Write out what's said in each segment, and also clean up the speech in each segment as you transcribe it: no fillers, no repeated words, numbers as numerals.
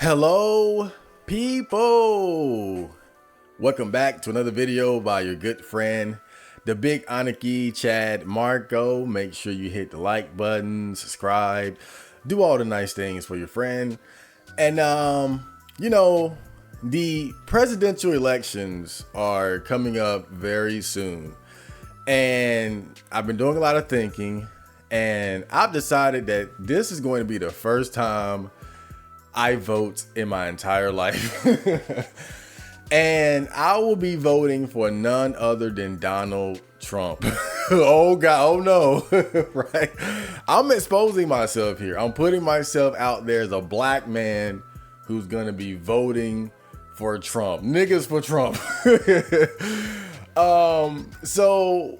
Hello, people. Welcome back to another video by your good friend, the Big Anarchy Chad Marco. Make sure you hit the like button, subscribe, do all the nice things for your friend. And the presidential elections are coming up very soon. And I've been doing a lot of thinking, and I've decided that this is going to be the first time I vote in my entire life. And I will be voting for none other than Donald Trump. Oh God, oh no. Right? I'm exposing myself here. I'm putting myself out there as a black man who's gonna be voting for Trump. Niggas for Trump. So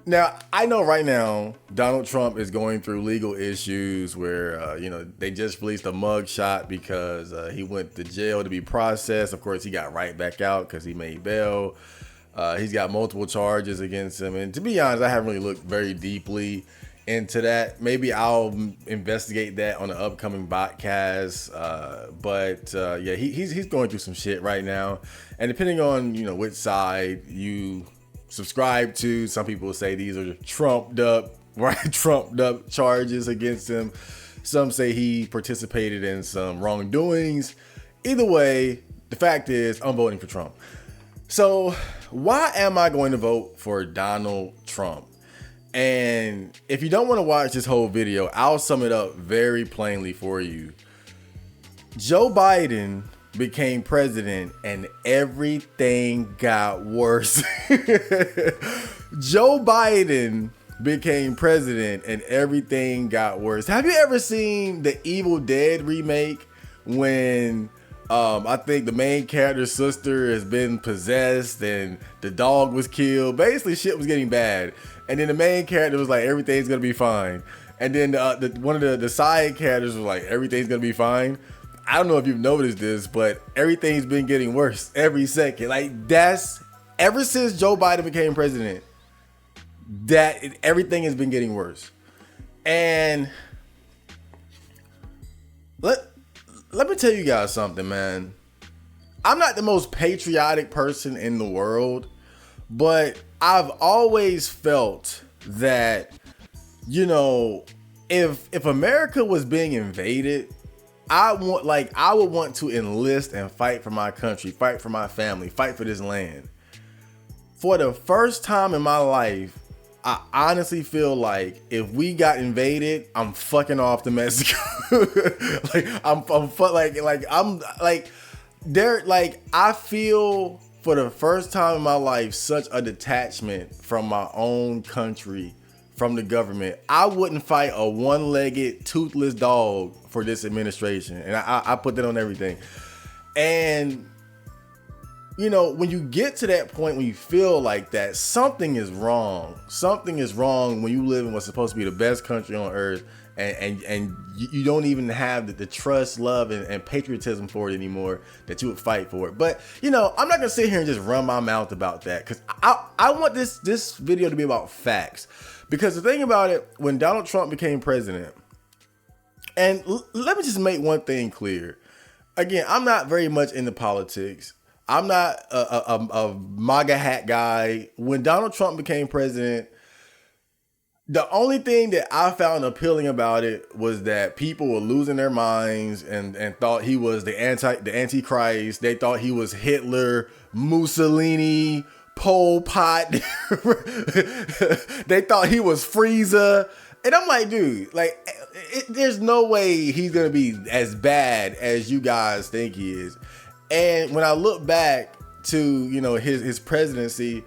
now, I know right now, Donald Trump is going through legal issues where, they just released a mug shot because he went to jail to be processed. Of course, he got right back out because he made bail. He's got multiple charges against him. And to be honest, I haven't really looked very deeply into that. Maybe I'll investigate that on the upcoming podcast. Yeah, he's going through some shit right now. And depending on, which side you subscribe to, some people say these are trumped up charges against him. Some say he participated in some wrongdoings. Either way, the fact is I'm voting for Trump. So why am I going to vote for Donald Trump? And if you don't want to watch this whole video, I'll sum it up very plainly for you. Joe Biden became president and everything got worse. Joe Biden became president and everything got worse. Have you ever seen the Evil Dead remake when I think the main character's sister has been possessed and the dog was killed? Basically shit was getting bad. And then the main character was like, everything's gonna be fine. And then one of the side characters was like, everything's gonna be fine. I don't know if you've noticed this, but everything's been getting worse every second. Like that's ever since Joe Biden became president, everything has been getting worse. And let me tell you guys something, man. I'm not the most patriotic person in the world, but I've always felt that, if America was being invaded, I would want to enlist and fight for my country, fight for my family, fight for this land. For the first time in my life, I honestly feel like if we got invaded, I'm fucking off to Mexico. I feel for the first time in my life such a detachment from my own country, from the government. I wouldn't fight a one-legged, toothless dog for this administration. And I put that on everything. And, when you get to that point, when you feel like that, something is wrong. Something is wrong when you live in what's supposed to be the best country on earth. And you don't even have the trust, love, and patriotism for it anymore that you would fight for it. But, I'm not going to sit here and just run my mouth about that, because I want this video to be about facts. Because the thing about it, when Donald Trump became president, and let me just make one thing clear. Again, I'm not very much into politics. I'm not a MAGA hat guy. When Donald Trump became president, the only thing that I found appealing about it was that people were losing their minds and thought he was the Antichrist. They thought he was Hitler, Mussolini, Pol Pot. They thought he was Frieza. And I'm like, dude, there's no way he's going to be as bad as you guys think he is. And when I look back to, his presidency,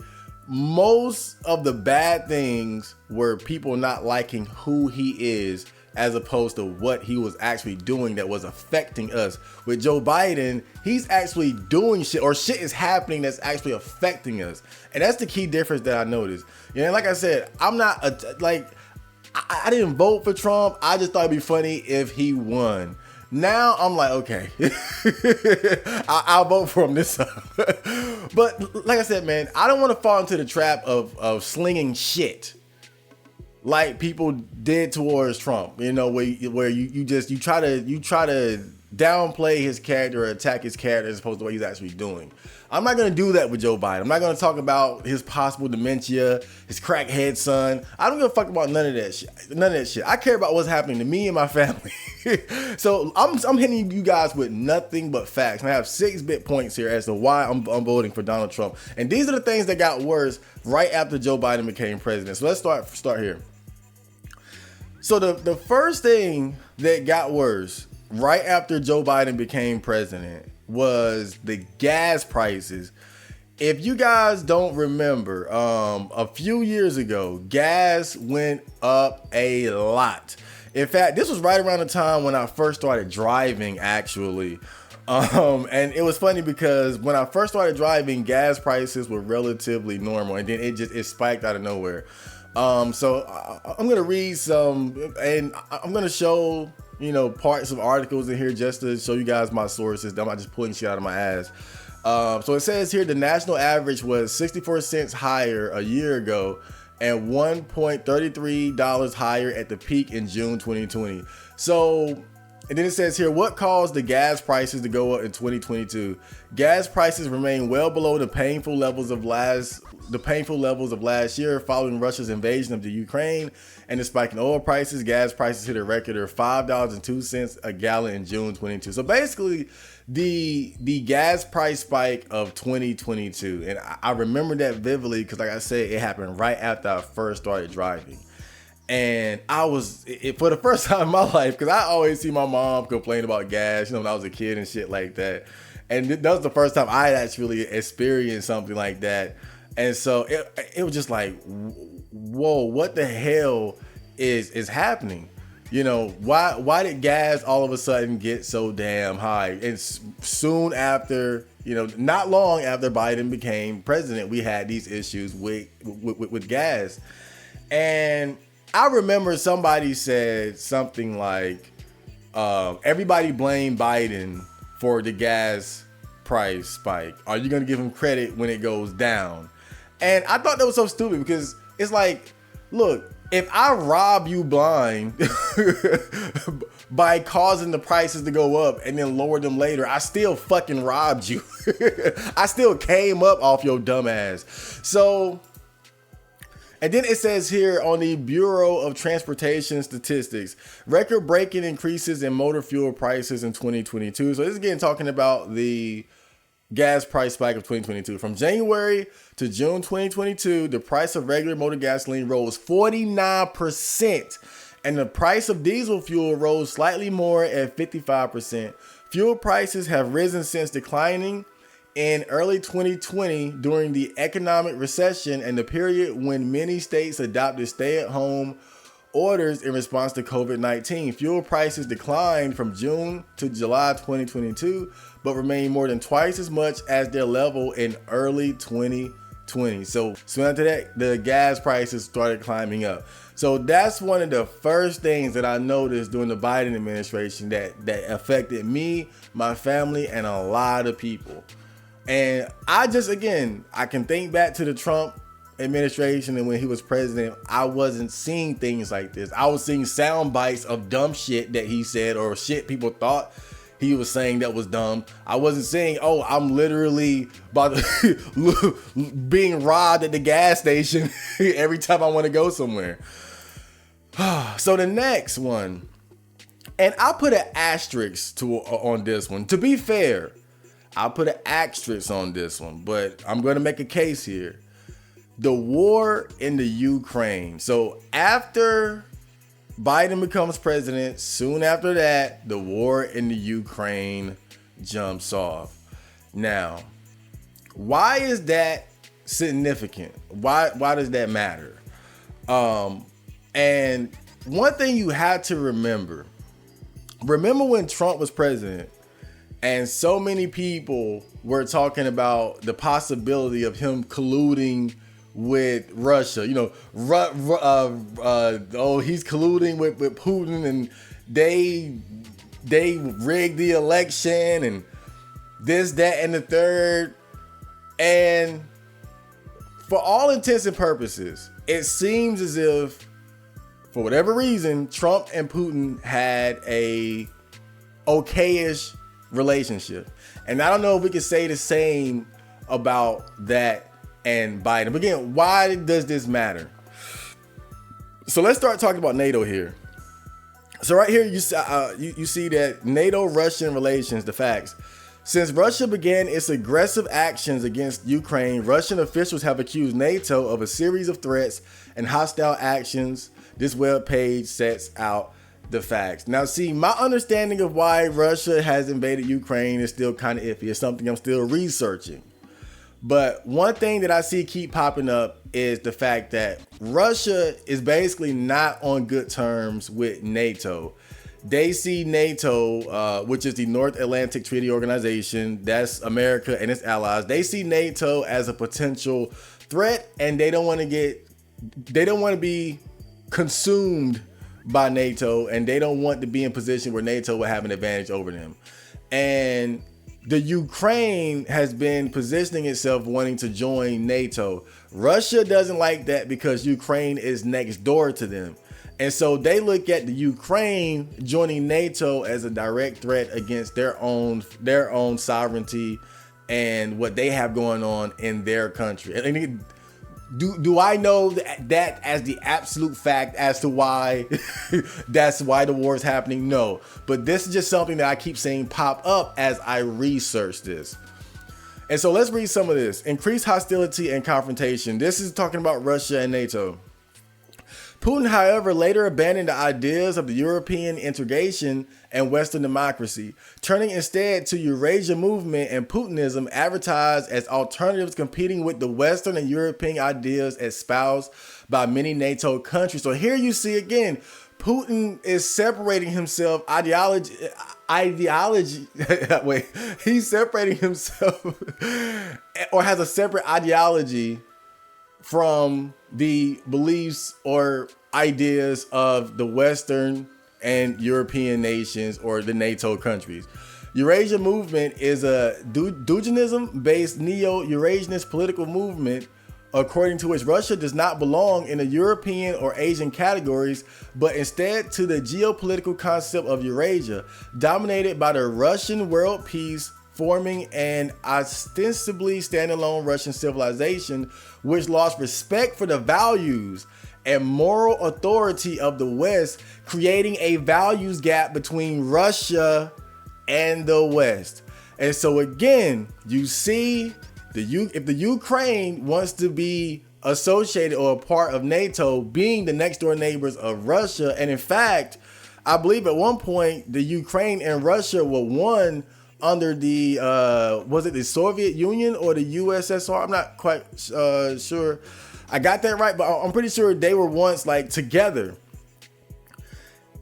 most of the bad things were people not liking who he is as opposed to what he was actually doing that was affecting us. With Joe Biden, he's actually doing shit, or shit is happening that's actually affecting us. And that's the key difference that I noticed. Like I said, I'm not I didn't vote for Trump. I just thought it'd be funny if he won. Now I'm like, okay, I'll vote for him this time. But like I said, man, I don't want to fall into the trap of slinging shit like people did towards Trump. Where you try to downplay his character or attack his character as opposed to what he's actually doing. I'm not going to do that with Joe Biden. I'm not going to talk about his possible dementia, his crackhead son. I don't give a fuck about none of that shit. None of that shit. I care about what's happening to me and my family. So I'm hitting you guys with nothing but facts. And I have 6 bit points here as to why I'm voting for Donald Trump. And these are the things that got worse right after Joe Biden became president. So let's start here. So the first thing that got worse right after Joe Biden became president was the gas prices. If you guys don't remember, a few years ago, gas went up a lot. In fact, this was right around the time when I first started driving, actually. And it was funny because when I first started driving, gas prices were relatively normal, and then it spiked out of nowhere. So I'm gonna read some, and I'm gonna show parts of articles in here just to show you guys my sources. I'm not just pulling shit out of my ass. So it says here the national average was 64 cents higher a year ago and $1.33 higher at the peak in June 2020. So, and then it says here, what caused the gas prices to go up in 2022? Gas prices remain well below the painful levels of last year following Russia's invasion of the Ukraine and the spike in oil prices. Gas prices hit a record of $5.02 a gallon in June 22. So basically, the gas price spike of 2022, and I remember that vividly because, like I said, it happened right after I first started driving. And I was, for the first time in my life, because I always see my mom complain about gas, when I was a kid and shit like that. And that was the first time I actually experienced something like that. And so it was just like, whoa, what the hell is happening? Why did gas all of a sudden get so damn high? And soon after, not long after Biden became president, we had these issues with gas. And I remember somebody said something like, everybody blamed Biden for the gas price spike. Are you going to give him credit when it goes down? And I thought that was so stupid because it's like, look, if I rob you blind by causing the prices to go up and then lower them later, I still fucking robbed you. I still came up off your dumb ass. So, and then it says here on the Bureau of Transportation Statistics, record-breaking increases in motor fuel prices in 2022. So this is again talking about the gas price spike of 2022. From January to June 2022, the price of regular motor gasoline rose 49%, and the price of diesel fuel rose slightly more at 55%. Fuel prices have risen since declining in early 2020 during the economic recession and the period when many states adopted stay-at-home orders in response to COVID-19. Fuel prices declined from June to July 2022, but remained more than twice as much as their level in early 2020. So soon after that, the gas prices started climbing up. So that's one of the first things that I noticed during the Biden administration that affected me, my family, and a lot of people. And I can think back to the Trump administration, and when he was president, I wasn't seeing things like this. I was seeing sound bites of dumb shit that he said or shit people thought he was saying that was dumb. I wasn't saying, oh, I'm literally about to being robbed at the gas station every time I want to go somewhere. So the next one, and I put an asterisk on this one. To be fair, I put an asterisk on this one, but I'm going to make a case here. The war in the Ukraine. So after Biden becomes president, soon after that, the war in the Ukraine jumps off. Now, why is that significant? Why does that matter? And one thing you have to remember when Trump was president, and so many people were talking about the possibility of him colluding with Russia, he's colluding with Putin, and they rigged the election and this, that, and the third. And for all intents and purposes, it seems as if, for whatever reason, Trump and Putin had a okayish relationship. And I don't know if we can say the same about that and Biden. But again, why does this matter? So let's start talking about NATO here. So right here, you see that NATO-Russian relations, the facts. Since Russia began its aggressive actions against Ukraine, Russian officials have accused NATO of a series of threats and hostile actions. This webpage sets out the facts. Now, see, my understanding of why Russia has invaded Ukraine is still kind of iffy. It's something I'm still researching. But one thing that I see keep popping up is the fact that Russia is basically not on good terms with NATO. They see NATO, which is the North Atlantic Treaty Organization, that's America and its allies. They see NATO as a potential threat, and they don't want to be consumed by NATO, and they don't want to be in position where NATO will have an advantage over them. And the Ukraine has been positioning itself wanting to join NATO. Russia doesn't like that because Ukraine is next door to them. And so they look at the Ukraine joining NATO as a direct threat against their own sovereignty and what they have going on in their country. And do I know that as the absolute fact as to why that's why the war is happening? No. But this is just something that I keep seeing pop up as I research this. And so let's read some of this. Increased hostility and confrontation. This is talking about Russia and NATO. Putin, however, later abandoned the ideas of the European integration and Western democracy, turning instead to Eurasia movement and Putinism advertised as alternatives competing with the Western and European ideas espoused by many NATO countries. So here you see again, Putin is separating himself he's separating himself or has a separate ideology from the beliefs or ideas of the Western and European nations or the NATO countries. Eurasia movement is a Duginism-based neo-Eurasianist political movement according to which Russia does not belong in the European or Asian categories, but instead to the geopolitical concept of Eurasia, dominated by the Russian world peace, forming an ostensibly standalone Russian civilization, which lost respect for the values and moral authority of the West, creating a values gap between Russia and the West. And so again, you see, if the Ukraine wants to be associated or a part of NATO, being the next door neighbors of Russia, and in fact, I believe at one point the Ukraine and Russia were one under the was it the Soviet Union or the USSR? I'm not quite sure I got that right, but I'm pretty sure they were once like together.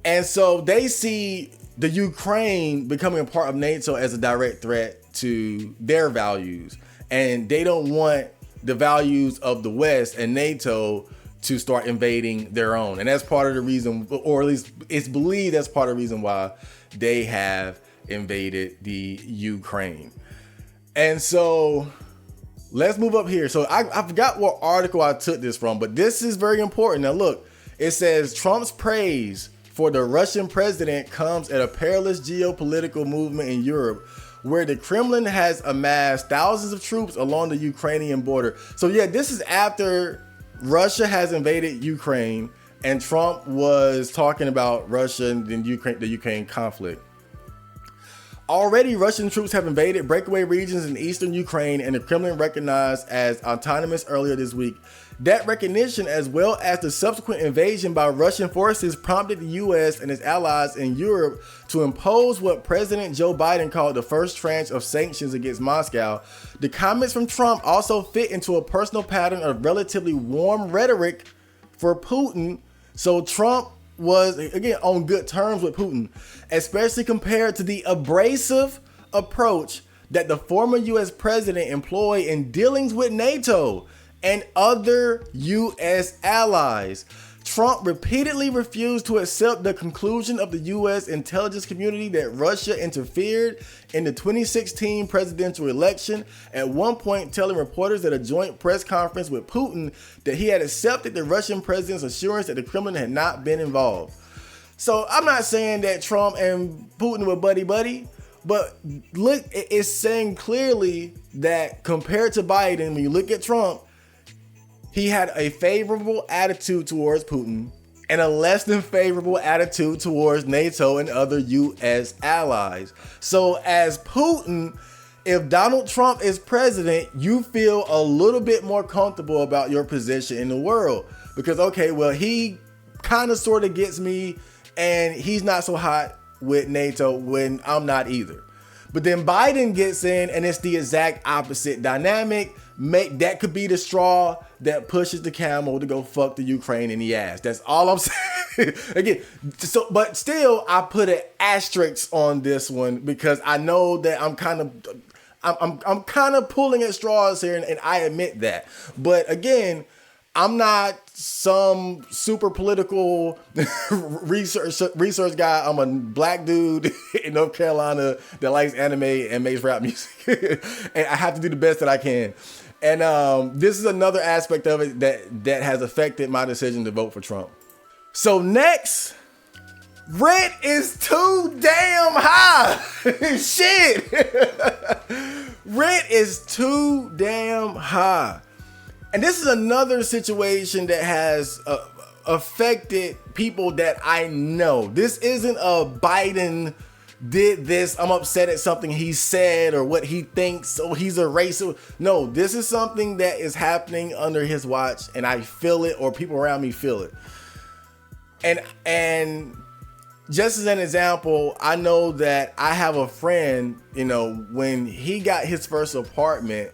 And so they see the Ukraine becoming a part of NATO as a direct threat to their values, and they don't want the values of the West and NATO to start invading their own. And that's part of the reason, or at least it's believed that's part of the reason why they have invaded the Ukraine. And so let's move up here. So I forgot what article I took this from, but this is very important. Now look, it says Trump's praise for the Russian president comes at a perilous geopolitical movement in Europe, where the Kremlin has amassed thousands of troops along the Ukrainian border. So yeah, this is after Russia has invaded Ukraine and Trump was talking about Russia and the Ukraine conflict. Already, Russian troops have invaded breakaway regions in eastern Ukraine, and the Kremlin recognized as autonomous earlier this week. That recognition, as well as the subsequent invasion by Russian forces, prompted the U.S. and its allies in Europe to impose what President Joe Biden called the first tranche of sanctions against Moscow. The comments from Trump also fit into a personal pattern of relatively warm rhetoric for Putin. So Trump was, again, on good terms with Putin, especially compared to the abrasive approach that the former U.S. president employed in dealings with NATO and other U.S. allies. Trump repeatedly refused to accept the conclusion of the U.S. intelligence community that Russia interfered in the 2016 presidential election, at one point telling reporters at a joint press conference with Putin that he had accepted the Russian president's assurance that the Kremlin had not been involved. So I'm not saying that Trump and Putin were buddy buddy, but look, it's saying clearly that compared to Biden, when you look at Trump, he had a favorable attitude towards Putin and a less than favorable attitude towards NATO and other U.S. allies. So as Putin, if Donald Trump is president, you feel a little bit more comfortable about your position in the world. Because, okay, well, he kind of sort of gets me, and he's not so hot with NATO when I'm not either. But then Biden gets in, and it's the exact opposite dynamic. That could be the straw that pushes the camel to go fuck the Ukraine in the ass. That's all I'm saying. Again, so but still, I put an asterisk on this one because I know that I'm kind of pulling at straws here, and I admit that. But again, I'm not some super political research guy. I'm a black dude in North Carolina that likes anime and makes rap music. And I have to do the best that I can. And this is another aspect of it that has affected my decision to vote for Trump. So next, rent is too damn high. Shit. Rent is too damn high. And this is another situation that has affected people that I know. This isn't a Biden did this, I'm upset at something he said or what he thinks, or he's a racist. No, this is something that is happening under his watch, and I feel it, or people around me feel it. And just as an example, I know that I have a friend, when he got his first apartment,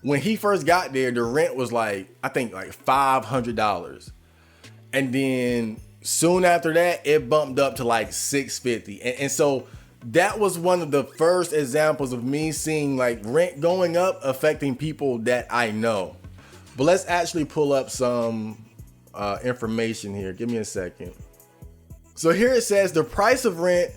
when he first got there, the rent was I think $500. And then soon after that, it bumped up to $650. And so that was one of the first examples of me seeing rent going up affecting people that I know. But let's actually pull up some information here. Give me a second. So here it says the price of rent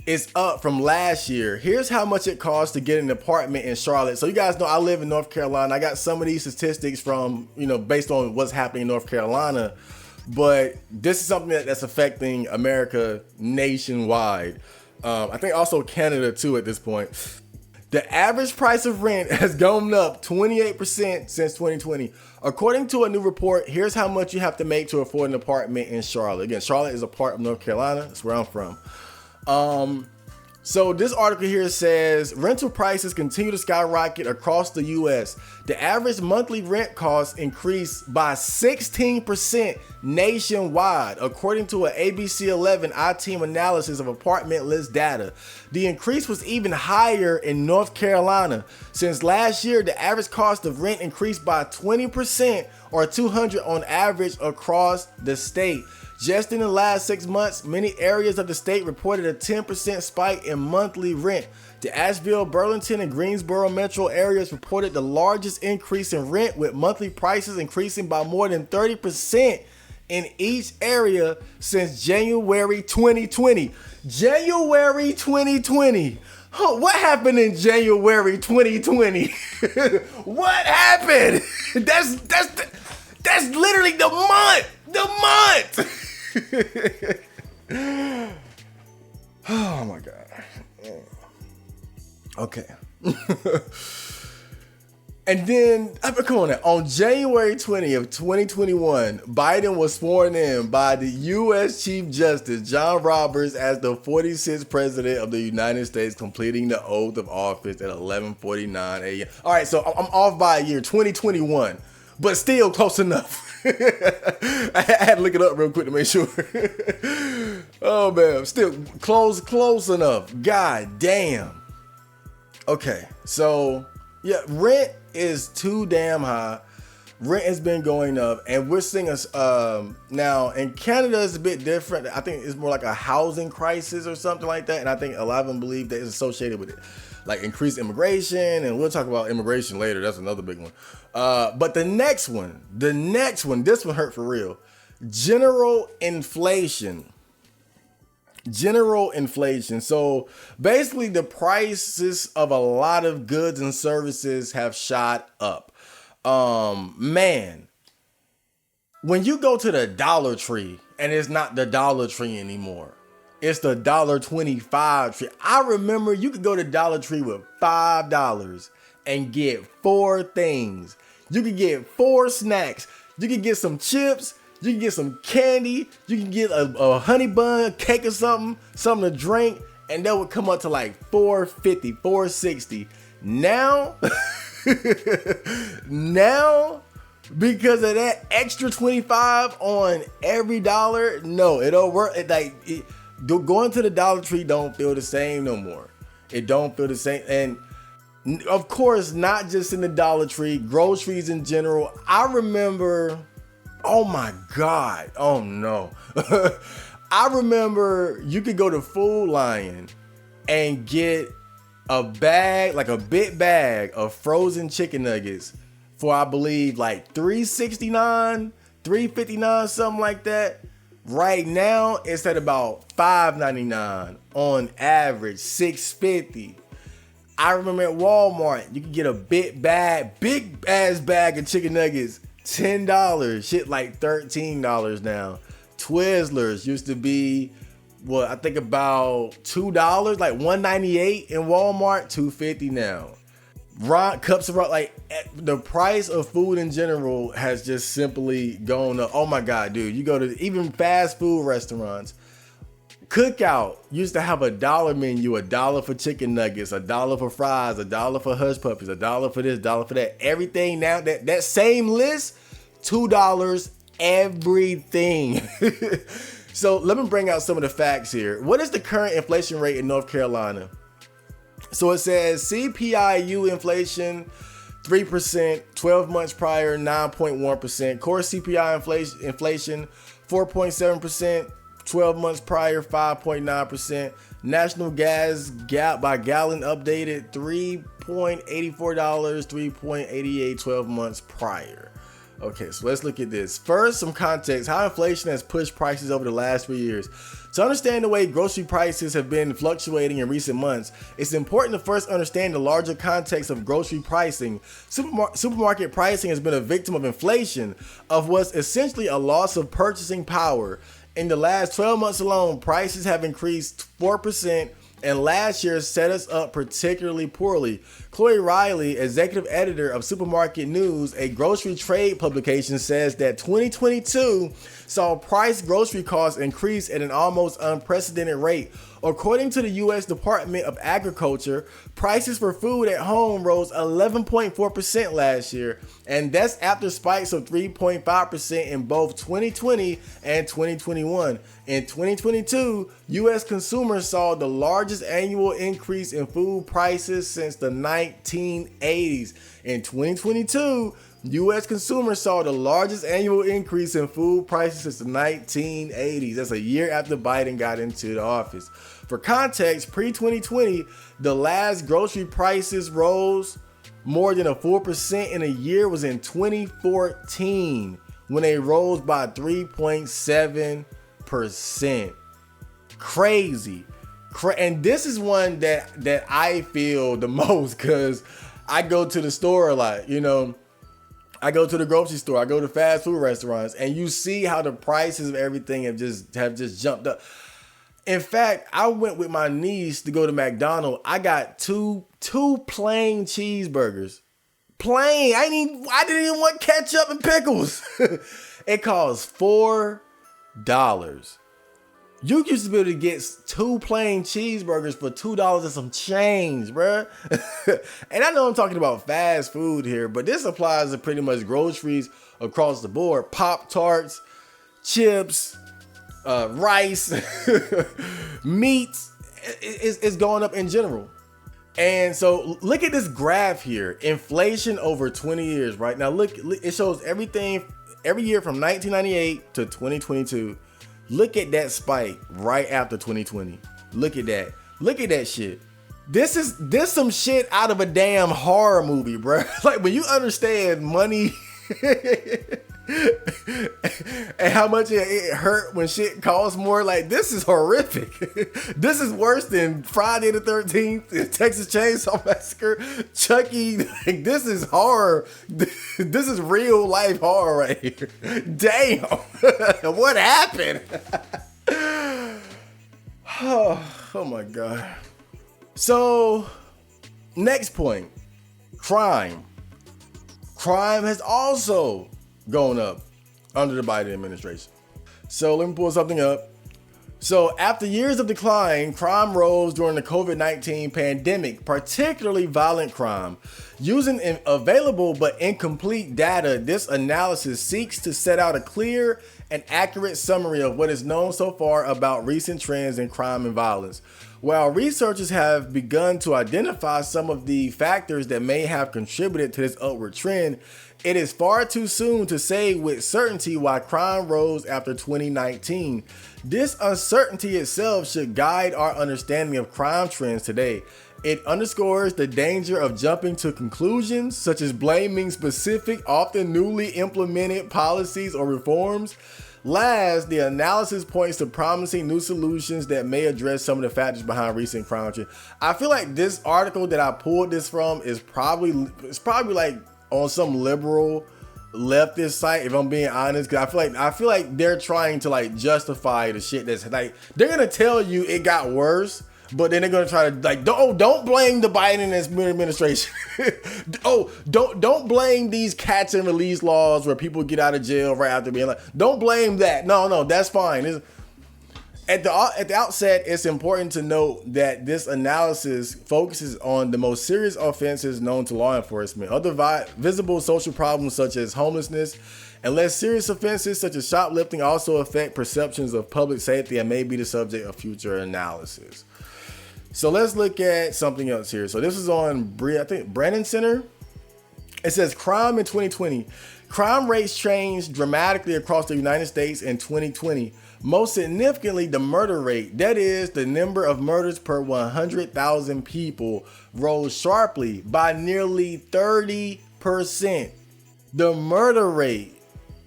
is up from last year. Here's how much it costs to get an apartment in Charlotte. So you guys know I live in North Carolina. I got some of these statistics from, based on what's happening in North Carolina. But this is something that's affecting America nationwide. I think also Canada too at this point. The average price of rent has gone up 28% since 2020. According to a new report, here's how much you have to make to afford an apartment in Charlotte. Again, Charlotte is a part of North Carolina. That's where I'm from. So this article here says rental prices continue to skyrocket across the U.S. The average monthly rent cost increased by 16% nationwide, according to an ABC 11 I-Team analysis of apartment list data. The increase was even higher in North Carolina. Since last year, the average cost of rent increased by 20% or $200 on average across the state. Just in the last 6 months, many areas of the state reported a 10% spike in monthly rent. The Asheville, Burlington, and Greensboro metro areas reported the largest increase in rent, with monthly prices increasing by more than 30% in each area since January 2020. January 2020. What happened in January 2020? What happened? That's literally the month. The month. Oh my God. Okay. And then, come on now, on January 20th, 2021, Biden was sworn in by the U.S. Chief Justice John Roberts as the 46th President of the United States, completing the oath of office at 11:49 a.m. All right, so I'm off by a year, 2021, but still close enough. I had to look it up real quick to make sure. Oh man, still close enough. God damn. Okay, so yeah, rent is too damn high. Rent has been going up, and we're seeing us now in Canada is a bit different. I think it's more like a housing crisis or something like that, and I think a lot of them believe that it's associated with it, like increased immigration, and we'll talk about immigration later. That's another big one. But the next one, this one hurt for real. General inflation. So basically the prices of a lot of goods and services have shot up. Man, when you go to the Dollar Tree And it's not the Dollar Tree anymore. It's the $1.25 tree. I remember you could go to Dollar Tree with $5 and get 4 things. You could get 4 snacks. You could get some chips. You can get some candy. You can get a honey bun, cake or something to drink. And that would come up to like $4.50, $4.60. Now, because of that extra 25 on every dollar, no, it don't work. Going to the Dollar Tree don't feel the same no more. It don't feel the same. And of course, not just in the Dollar Tree, groceries in general. I remember, oh my God, oh no. I remember you could go to Food Lion and get a bag, like a big bag of frozen chicken nuggets for, I believe, like $3.69, $3.59, something like that. Right now, it's at about $5.99 on average, $6.50. I remember at Walmart, you could get a big ass bag of chicken nuggets, $10. Shit like $13 now. Twizzlers used to be, I think about $2, like $1.98 in Walmart, $2.50 now. Cups of like the price of food in general has just simply gone up. Oh my God, dude! You go to even fast food restaurants. Cookout used to have $1 menu, $1 for chicken nuggets, $1 for fries, $1 for hush puppies, $1 for this, $1 for that. Everything now that same list, $2 everything. So let me bring out some of the facts here. What is the current inflation rate in North Carolina? So it says CPI-U inflation 3%, 12 months prior 9.1%. Core CPI inflation 4.7%, 12 months prior 5.9%. National gas by gallon updated $3.84, 3.88 12 months prior. Okay, so let's look at this. First, some context, how inflation has pushed prices over the last 3 years. To understand the way grocery prices have been fluctuating in recent months, it's important to first understand the larger context of grocery pricing. Supermarket pricing has been a victim of inflation, of what's essentially a loss of purchasing power. In the last 12 months alone, prices have increased 4%, and last year set us up particularly poorly. Chloe Riley, executive editor of Supermarket News, a grocery trade publication, says that 2022 saw grocery costs increase at an almost unprecedented rate. According to the U.S. Department of Agriculture, prices for food at home rose 11.4% last year, and that's after spikes of 3.5% in both 2020 and 2021. In 2022, U.S. consumers saw the largest annual increase in food prices since the 1980s. In 2022, U.S. consumers saw the largest annual increase in food prices since the 1980s. That's a year after Biden got into the office. For context, pre-2020, the last grocery prices rose more than 4% in a year was in 2014, when they rose by 3.7%. Crazy. And this is one that I feel the most, because I go to the store a lot, I go to the grocery store, I go to fast food restaurants, and you see how the prices of everything have just jumped up. In fact, I went with my niece to go to McDonald's. I got two plain cheeseburgers. Plain. I didn't even want ketchup and pickles. It cost $4. You used to be able to get 2 plain cheeseburgers for $2 and some change, bruh. And I know I'm talking about fast food here, but this applies to pretty much groceries across the board. Pop-Tarts, chips, rice, meats is going up in general. And so look at this graph here. Inflation over 20 years, right? Now look, it shows everything every year from 1998 to 2022. Look at that spike right after 2020. Look at that. Look at that shit. This some shit out of a damn horror movie, bro. Like when you understand money And how much it hurt when shit costs more. Like, this is horrific. This is worse than Friday the 13th, Texas Chainsaw Massacre, Chucky. Like, this is horror. This is real life horror right here. Damn. What happened? Oh my God. So, next point. Crime. Crime has also gone up under the Biden administration. So let me pull something up. So after years of decline, crime rose during the COVID-19 pandemic, particularly violent crime. Using available but incomplete data, this analysis seeks to set out a clear and accurate summary of what is known so far about recent trends in crime and violence. While researchers have begun to identify some of the factors that may have contributed to this upward trend, it is far too soon to say with certainty why crime rose after 2019. This uncertainty itself should guide our understanding of crime trends today. It underscores the danger of jumping to conclusions, such as blaming specific, often newly implemented policies or reforms. Last, the analysis points to promising new solutions that may address some of the factors behind recent crime trends. I feel like this article that I pulled this from is probably like on some liberal leftist site, if I'm being honest, because I feel like they're trying to like justify the shit that's like, they're gonna tell you it got worse, but then they're gonna try to like, don't blame the Biden administration. don't blame these catch and release laws where people get out of jail right after being like, don't blame that. No, that's fine. At the outset, it's important to note that this analysis focuses on the most serious offenses known to law enforcement. Other visible social problems such as homelessness and less serious offenses such as shoplifting also affect perceptions of public safety and may be the subject of future analysis. So let's look at something else here. So this is on, I think, Brennan Center. It says crime in 2020. Crime rates changed dramatically across the United States in 2020. Most significantly, the murder rate, that is, the number of murders per 100,000 people, rose sharply by nearly 30%. The murder rate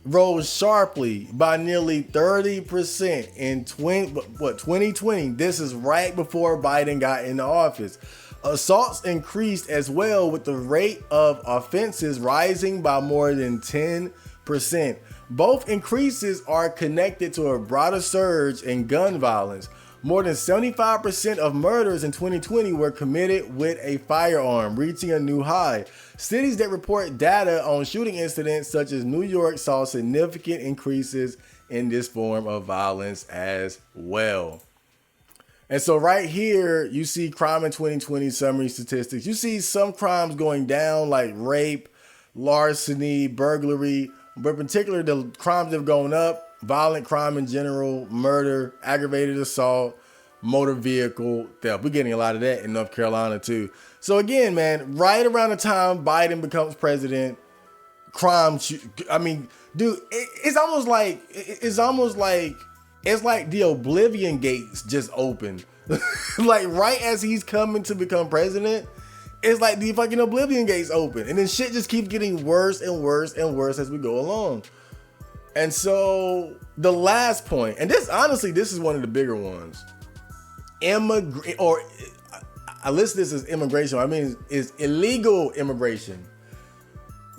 rose sharply by nearly 30% in 2020. This is right before Biden got into office. Assaults increased as well, with the rate of offenses rising by more than 10%. Both increases are connected to a broader surge in gun violence. More than 75% of murders in 2020 were committed with a firearm, reaching a new high. Cities that report data on shooting incidents, such as New York, saw significant increases in this form of violence as well. And so right here, you see crime in 2020 summary statistics. You see some crimes going down like rape, larceny, burglary, but in particular, the crimes have gone up: violent crime in general, murder, aggravated assault, motor vehicle theft. We're getting a lot of that in North Carolina too. So again, man, right around the time Biden becomes president, crime, I mean, dude, it's almost like it's like the Oblivion gates just opened. Like right as he's coming to become president, it's like the fucking Oblivion gates open, and then shit just keeps getting worse and worse and worse as we go along. And so the last point, and this is one of the bigger ones. I list this as immigration. I mean, is illegal immigration.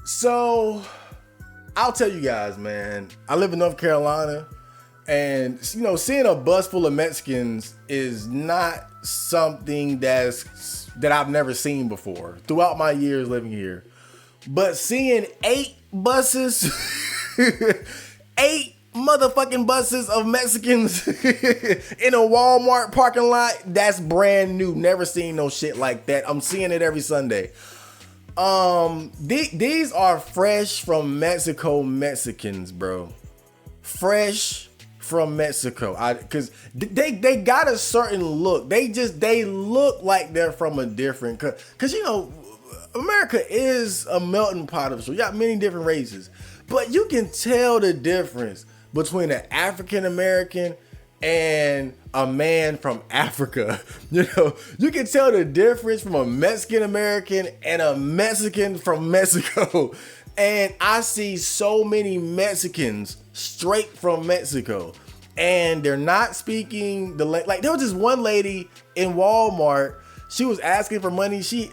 So I'll tell you guys, man, I live in North Carolina, and you know, seeing a bus full of Mexicans is not something that I've never seen before throughout my years living here. But seeing 8 buses, 8 motherfucking buses of Mexicans in a Walmart parking lot, that's brand new. Never seen no shit like that. I'm seeing it every Sunday. These are fresh from Mexico Mexicans, bro. Fresh from Mexico. Cause they got a certain look. They look like they're from a different, cause you know, America is a melting pot of, so you got many different races, but you can tell the difference between an African American and a man from Africa. You know, you can tell the difference from a Mexican American and a Mexican from Mexico. And I see so many Mexicans straight from Mexico, and they're not speaking the like. There was this one lady in Walmart. She was asking for money. She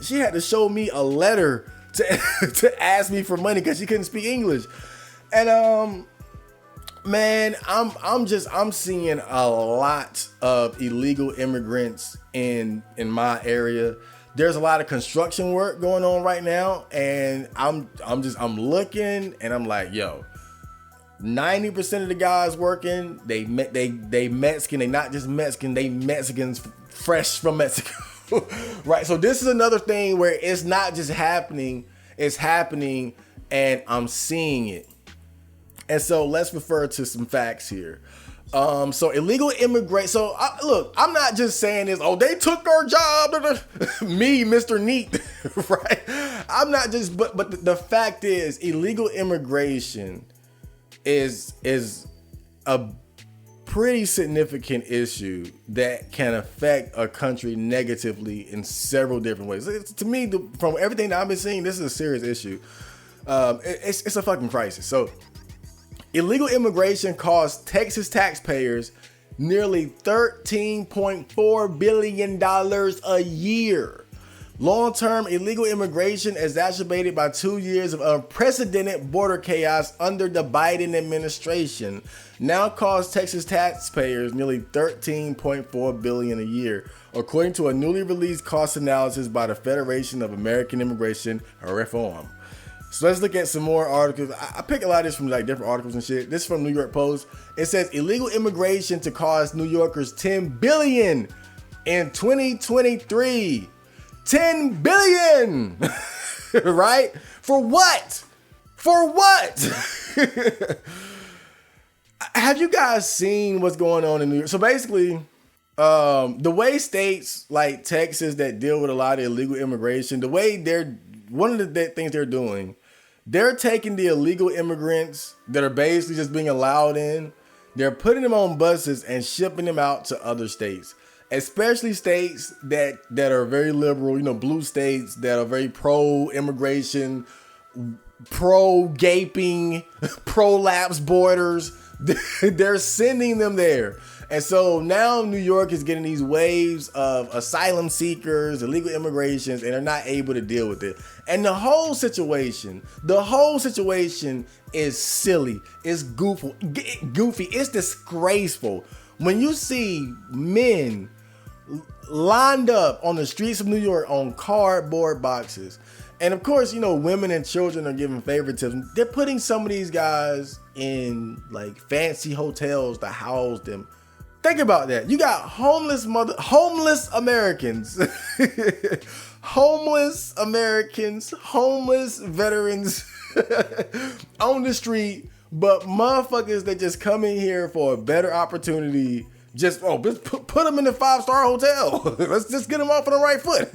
had to show me a letter to ask me for money because she couldn't speak English. And man, I'm seeing a lot of illegal immigrants in my area. There's a lot of construction work going on right now, and I'm looking, and I'm like, yo, 90% of the guys working, they Mexican. They not just Mexican, they Mexicans fresh from Mexico. Right? So this is another thing where it's not just happening, it's happening, and I'm seeing it. And so let's refer to some facts here. So illegal immigrant. So look, I'm not just saying this. Oh, they took our job. Me, Mr. Neat, right? I'm not just. But the fact is, illegal immigration is a pretty significant issue that can affect a country negatively in several different ways. To me, from everything that I've been seeing, this is a serious issue. It's a fucking crisis. So. Illegal immigration costs Texas taxpayers nearly $13.4 billion a year. Long-term illegal immigration, exacerbated by 2 years of unprecedented border chaos under the Biden administration, now costs Texas taxpayers nearly $13.4 billion a year, according to a newly released cost analysis by the Federation of American Immigration Reform. So let's look at some more articles. I pick a lot of this from like different articles and shit. This is from New York Post. It says illegal immigration to cost New Yorkers $10 billion in 2023. $10 billion, right? For what? For what? Have you guys seen what's going on in New York? So basically, the way states like Texas that deal with a lot of illegal immigration, one of the things they're doing, they're taking the illegal immigrants that are basically just being allowed in, they're putting them on buses and shipping them out to other states, especially states that are very liberal, blue states that are very pro-immigration, pro-gaping, pro-lapse borders. They're sending them there. And so now New York is getting these waves of asylum seekers, illegal immigrations, and they're not able to deal with it. And the whole situation is silly. It's goofy. It's disgraceful. When you see men lined up on the streets of New York on cardboard boxes, and of course, women and children are given favoritism. They're putting some of these guys in like fancy hotels to house them. Think about that. You got homeless Americans, homeless veterans on the street, but motherfuckers that just come in here for a better opportunity. Just put them in the 5-star hotel. Let's just get them off on the right foot.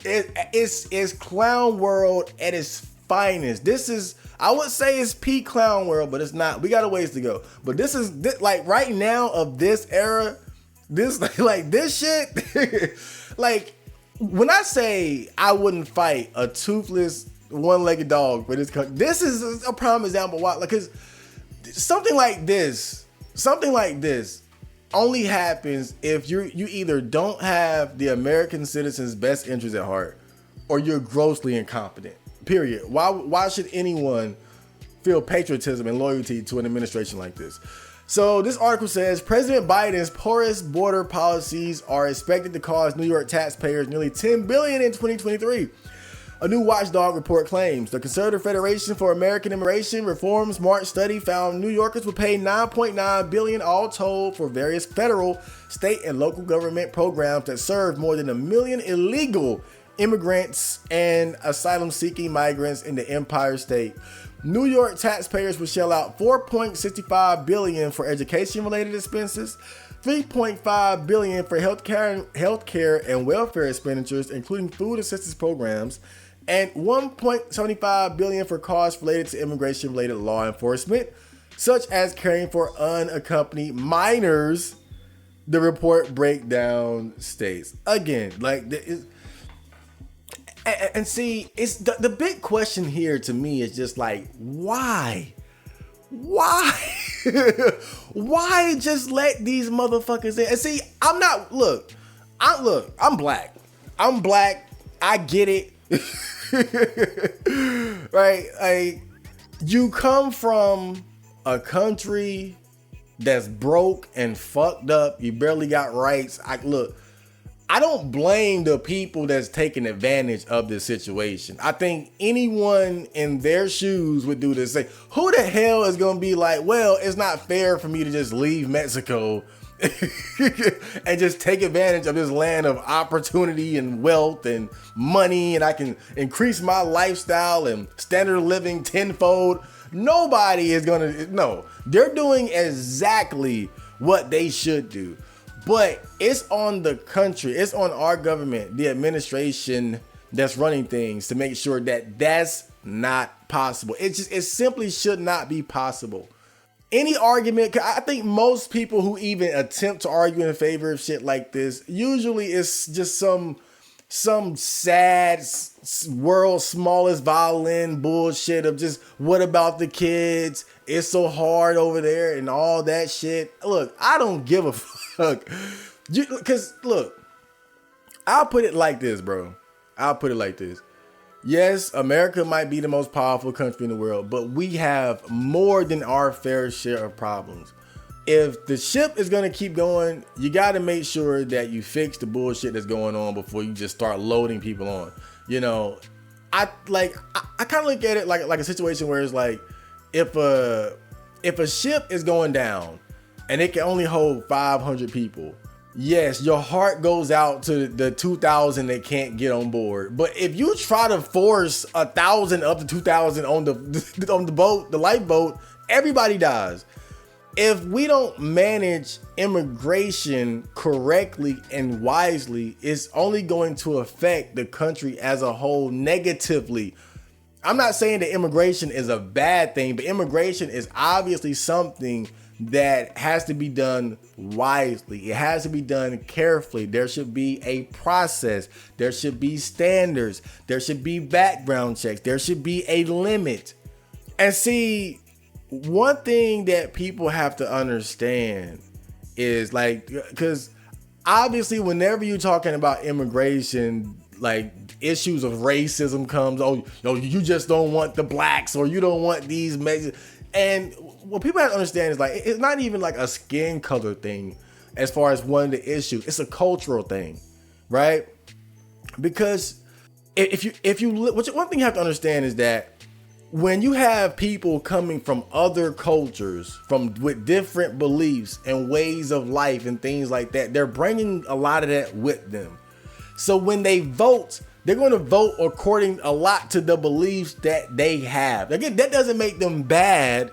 It's clown world at its finest. This is, I would say it's peak clown world, but it's not. We got a ways to go. But this is like right now of this era, this shit. Like when I say I wouldn't fight a toothless one-legged dog for this country, this is a prime example why. Because something like this only happens if you either don't have the American citizens' best interests at heart, or you're grossly incompetent. Period. Why should anyone feel patriotism and loyalty to an administration like this? So this article says President Biden's porous border policies are expected to cost New York taxpayers nearly $10 billion in 2023. A new watchdog report claims the Conservative Federation for American Immigration Reform's March study found New Yorkers would pay $9.9 billion all told for various federal, state, and local government programs that serve more than 1 million illegal immigrants and asylum-seeking migrants in the Empire State. New York taxpayers will shell out $4.65 billion for education-related expenses, $3.5 billion for healthcare and welfare expenditures, including food assistance programs, and $1.75 billion for costs related to immigration-related law enforcement, such as caring for unaccompanied minors. The report breakdown states again, And see, it's the big question here to me is just like, why? Why? Why just let these motherfuckers in? And see, I'm not, I'm black. I'm black. I get it. Right? Like, you come from a country that's broke and fucked up. You barely got rights. I don't blame the people that's taking advantage of this situation. I think anyone in their shoes would do this. Say, who the hell is going to be like, well, it's not fair for me to just leave Mexico and just take advantage of this land of opportunity and wealth and money, and I can increase my lifestyle and standard of living tenfold. Nobody is going to, no, they're doing exactly what they should do. But it's on the country, it's on our government, the administration that's running things to make sure that that's not possible. It simply should not be possible. Any argument, I think most people who even attempt to argue in favor of shit like this, usually it's just some sad world's smallest violin bullshit of just, what about the kids? It's so hard over there and all that shit. Look, I don't give a fuck. Because, look, I'll put it like this, bro. I'll put it like this. Yes, America might be the most powerful country in the world, but we have more than our fair share of problems. If the ship is going to keep going, you got to make sure that you fix the bullshit that's going on before you just start loading people on. You know, I kind of look at it like a situation where it's like, if a ship is going down and it can only hold 500 people, yes, your heart goes out to the 2,000 that can't get on board. But if you try to force 1,000 up to 2,000 on the boat, the lifeboat, everybody dies. If we don't manage immigration correctly and wisely, it's only going to affect the country as a whole negatively. I'm not saying that immigration is a bad thing, but immigration is obviously something that has to be done wisely. It has to be done carefully. There should be a process. There should be standards. There should be background checks. There should be a limit. And see, one thing that people have to understand is like, because obviously whenever you're talking about immigration, like issues of racism comes, oh, you just don't want the blacks, or you don't want these Mexicans. And what people have to understand is like, it's not even like a skin color thing as far as one of the issues. It's a cultural thing, right? Because one thing you have to understand is that when you have people coming from other cultures, with different beliefs and ways of life and things like that, they're bringing a lot of that with them. So when they vote, they're going to vote according a lot to the beliefs that they have. Again, that doesn't make them bad.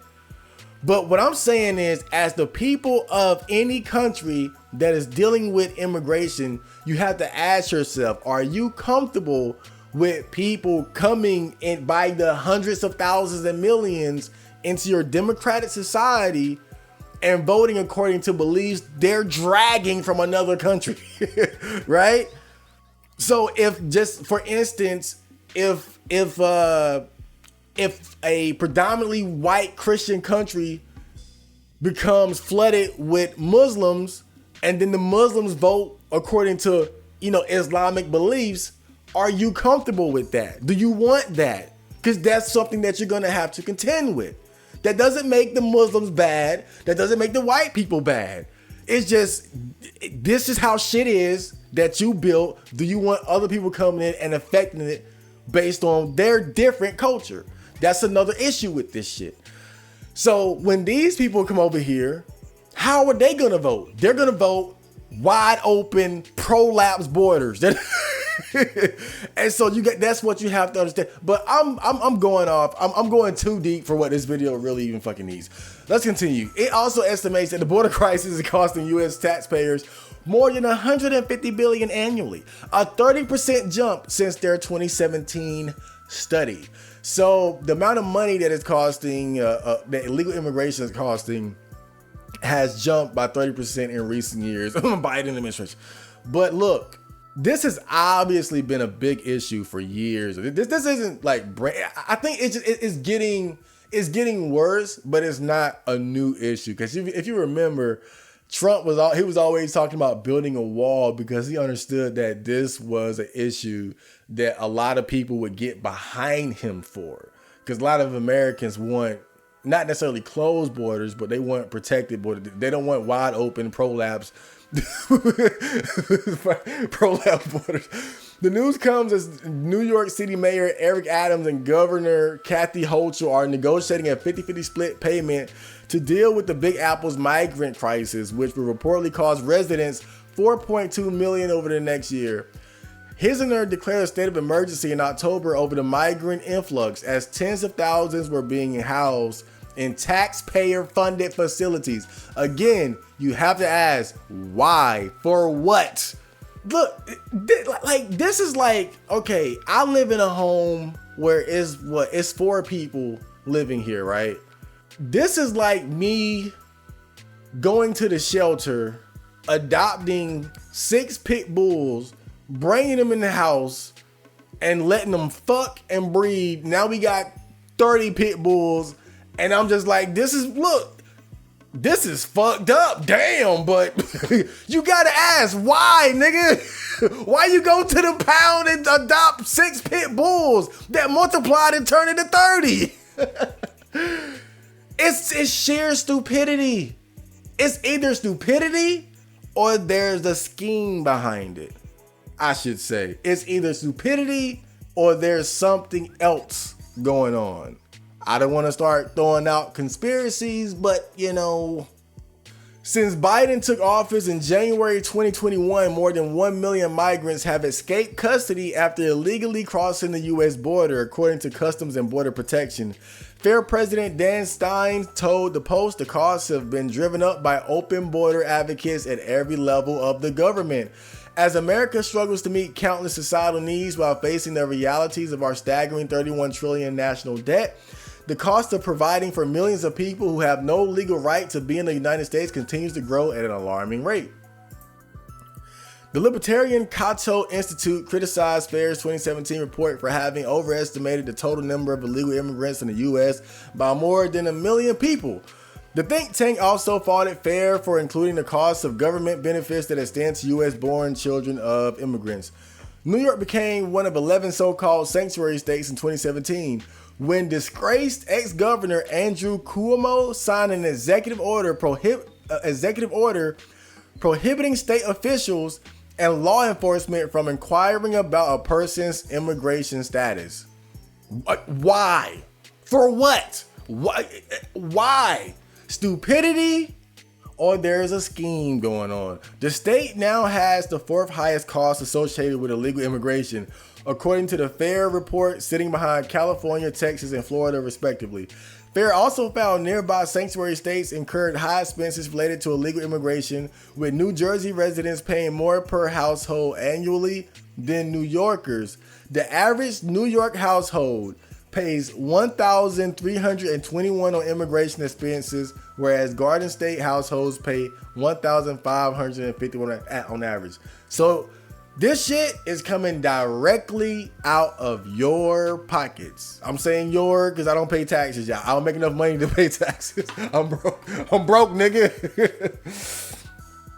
But what I'm saying is, as the people of any country that is dealing with immigration, you have to ask yourself, are you comfortable with people coming in by the hundreds of thousands and millions into your democratic society and voting according to beliefs they're dragging from another country, right? So if, just for instance, if a predominantly white Christian country becomes flooded with Muslims, and then the Muslims vote according to, Islamic beliefs, are you comfortable with that? Do you want that? Because that's something that you're going to have to contend with. That doesn't make the Muslims bad. That doesn't make the white people bad. It's just, this is how shit is that you built. Do you want other people coming in and affecting it based on their different culture? That's another issue with this shit. So when these people come over here, how are they going to vote? They're going to vote wide open, prolapse borders. And so that's what you have to understand. But I'm going off. I'm going too deep for what this video really even fucking needs. Let's continue. It also estimates that the border crisis is costing U.S. taxpayers more than $150 billion annually, a 30% jump since their 2017 study. So the amount of money that it's costing, that illegal immigration is costing, has jumped by 30% in recent years. Biden administration. But look, this has obviously been a big issue for years. This isn't like, I think it's getting worse, but it's not a new issue. Because if you remember, Trump was always talking about building a wall because he understood that this was an issue that a lot of people would get behind him for. Because a lot of Americans want not necessarily closed borders, but they want protected borders. They don't want wide open prolapse borders. The news comes as New York City Mayor Eric Adams and Governor Kathy Hochul are negotiating a 50-50 split payment to deal with the Big Apple's migrant crisis, which will reportedly cost residents $4.2 million over the next year. Hisner declared a state of emergency in October over the migrant influx as tens of thousands were being housed in taxpayer-funded facilities. Again, you have to ask, why? For what? Look, this is like, okay, I live in a home where it's 4 people living here, right? This is like me going to the shelter, adopting 6 pit bulls, bringing them in the house, and letting them fuck and breed. Now we got 30 pit bulls, and I'm just like, this is fucked up, damn, but you gotta ask, why, nigga? Why you go to the pound and adopt 6 pit bulls that multiplied and turned into 30? It's sheer stupidity. It's either stupidity or there's a scheme behind it. I should say it's either stupidity or there's something else going on. I don't want to start throwing out conspiracies, but since Biden took office in January 2021, more than 1 million migrants have escaped custody after illegally crossing the U.S. border, according to Customs and Border Protection. FAIR President Dan Stein told the Post the costs have been driven up by open border advocates at every level of the government. As America struggles to meet countless societal needs while facing the realities of our staggering $31 trillion national debt, the cost of providing for millions of people who have no legal right to be in the United States continues to grow at an alarming rate. The Libertarian Cato Institute criticized FAIR's 2017 report for having overestimated the total number of illegal immigrants in the U.S. by more than 1 million people. The think tank also faulted FAIR for including the costs of government benefits that extend to U.S.-born children of immigrants. New York became one of 11 so-called sanctuary states in 2017 when disgraced ex-governor Andrew Cuomo signed an executive order prohibiting state officials and law enforcement from inquiring about a person's immigration status. Why? For what? Why? Stupidity? Or there's a scheme going on. The state now has the 4th highest cost associated with illegal immigration, according to the FAIR report, sitting behind California, Texas, and Florida, respectively. FAIR also found nearby sanctuary states incurred high expenses related to illegal immigration, with New Jersey residents paying more per household annually than New Yorkers. The average New York household pays $1,321 on immigration expenses, whereas Garden State households pay $1,551 on average. So this shit is coming directly out of your pockets. I'm saying your because I don't pay taxes, y'all. I don't make enough money to pay taxes. I'm broke, nigga.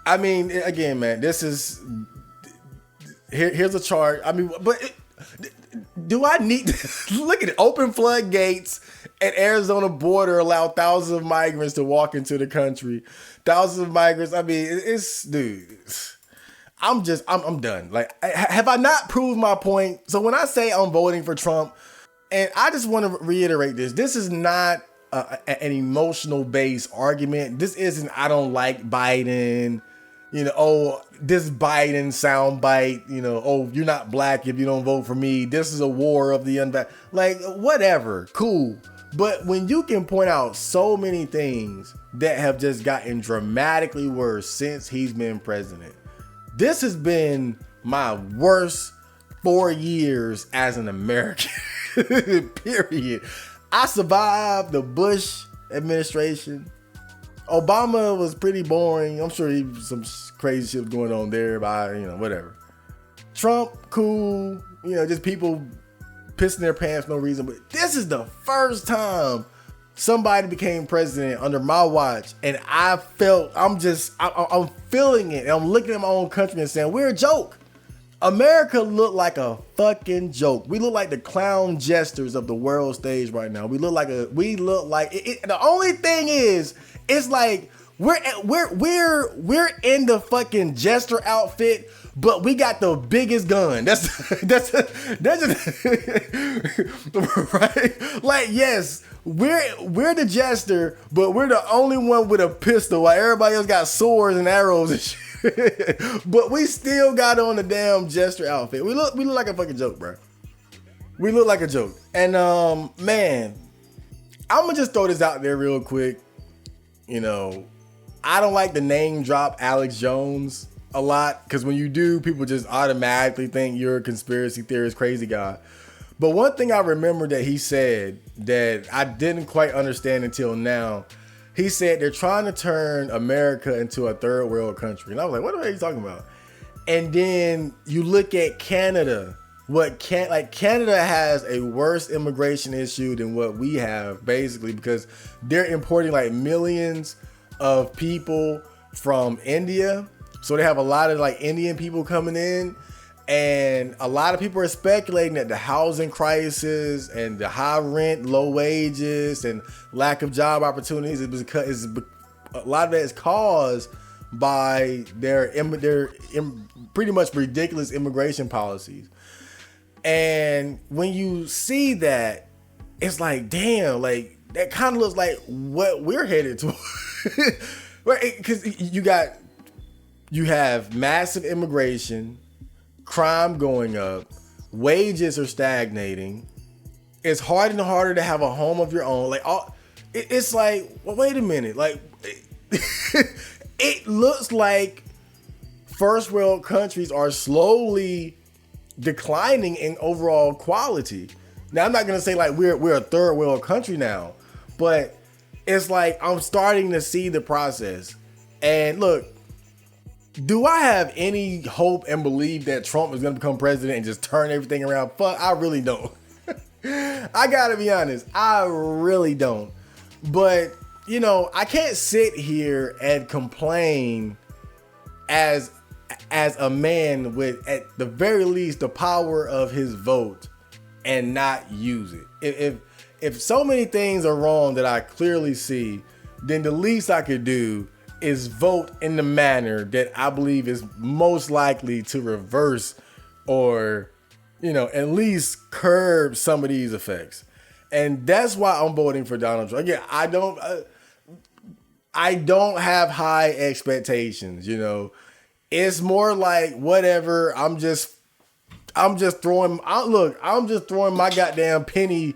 I mean, again, man, this is here's a chart. I mean, but do I need look at it? Open floodgates at Arizona border allow thousands of migrants to walk into the country. Thousands of migrants. I mean, it's dude. I'm done. Like, have I not proved my point? So when I say I'm voting for Trump, and I just want to reiterate this is not an emotional based argument. This isn't I don't like Biden. This Biden soundbite, you're not black if you don't vote for me. This is a war of the unvaccinated. Like, whatever, cool. But when you can point out so many things that have just gotten dramatically worse since he's been president, this has been my worst 4 years as an American, period. I survived the Bush administration. Obama was pretty boring. I'm sure some crazy shit was going on there, but whatever. Trump, cool, just people pissing their pants for no reason. But this is the first time somebody became president under my watch, and I'm feeling it. And I'm looking at my own country and saying, we're a joke. America look like a fucking joke. We look like the clown jesters of the world stage right now. We look like the only thing is, it's like we're in the fucking jester outfit, but we got the biggest gun. That's just right. Like, yes, we're the jester, but we're the only one with a pistol while everybody else got swords and arrows and shit. But we still got on the damn jester outfit. We look like a fucking joke, bro. We look like a joke. And man, I'm gonna just throw this out there real quick. I don't like the name drop Alex Jones a lot, because when you do, people just automatically think you're a conspiracy theorist, crazy guy. But one thing I remember that he said that I didn't quite understand until now, he said they're trying to turn America into a third world country. And I was like, what the hell are you talking about? And then you look at Canada. Canada has a worse immigration issue than what we have, basically, because they're importing like millions of people from India. So they have a lot of like Indian people coming in. And a lot of people are speculating that the housing crisis and the high rent, low wages, and lack of job opportunities is a lot of that is caused by their pretty much ridiculous immigration policies. And when you see that, it's like, damn, like that kind of looks like what we're headed to. Right? Because you have massive immigration, crime going up, wages are stagnating. It's harder and harder to have a home of your own. Like, it's like, well, wait a minute. Like, it looks like first world countries are slowly declining in overall quality. Now, I'm not gonna say like we're a third world country now, but it's like I'm starting to see the process. And look, do I have any hope and believe that Trump is going to become president and just turn everything around? Fuck, I really don't. I gotta be honest, I really don't. But, I can't sit here and complain as a man with, at the very least, the power of his vote and not use it. If so many things are wrong that I clearly see, then the least I could do is vote in the manner that I believe is most likely to reverse or, at least curb some of these effects. And that's why I'm voting for Donald Trump. Again, I don't have high expectations, It's more like whatever. I'm just throwing my goddamn penny.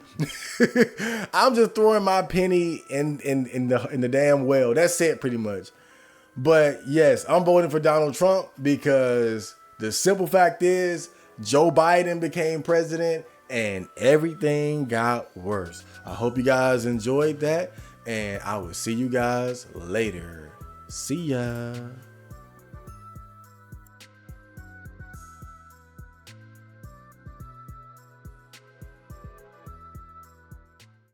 I'm just throwing my penny in the damn well. That's it, pretty much. But yes, I'm voting for Donald Trump because the simple fact is Joe Biden became president and everything got worse. I hope you guys enjoyed that, and I will see you guys later. See ya.